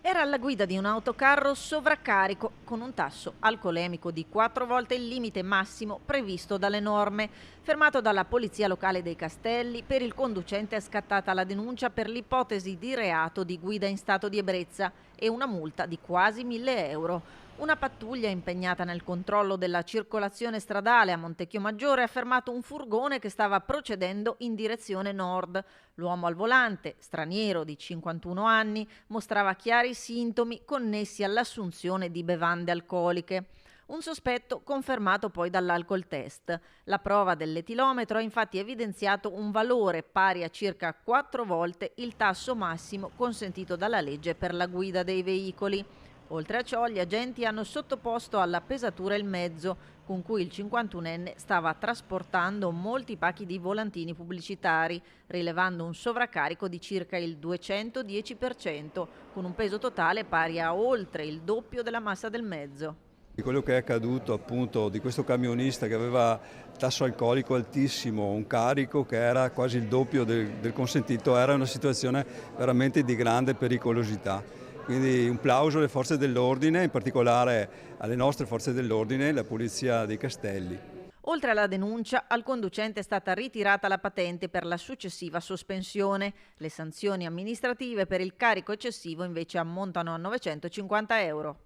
Era alla guida di un autocarro sovraccarico con un tasso alcolemico di 4 volte il limite massimo previsto dalle norme. Fermato dalla polizia locale dei Castelli, per il conducente è scattata la denuncia per l'ipotesi di reato di guida in stato di ebbrezza e una multa di quasi 1.000 euro. Una pattuglia impegnata nel controllo della circolazione stradale a Montecchiomaggiore ha fermato un furgone che stava procedendo in direzione nord. L'uomo al volante, straniero di 51 anni, mostrava chiari sintomi connessi all'assunzione di bevande alcoliche. Un sospetto confermato poi dall'alcol test. La prova dell'etilometro ha infatti evidenziato un valore pari a circa 4 volte il tasso massimo consentito dalla legge per la guida dei veicoli. Oltre a ciò, gli agenti hanno sottoposto alla pesatura il mezzo con cui il 51enne stava trasportando molti pacchi di volantini pubblicitari, rilevando un sovraccarico di circa il 210%, con un peso totale pari a oltre il doppio della massa del mezzo. Di quello che è accaduto appunto di questo camionista che aveva tasso alcolico altissimo, un carico che era quasi il doppio del consentito, era una situazione veramente di grande pericolosità. Quindi un plauso alle forze dell'ordine, in particolare alle nostre forze dell'ordine, la Polizia dei Castelli. Oltre alla denuncia, al conducente è stata ritirata la patente per la successiva sospensione. Le sanzioni amministrative per il carico eccessivo invece ammontano a 950 euro.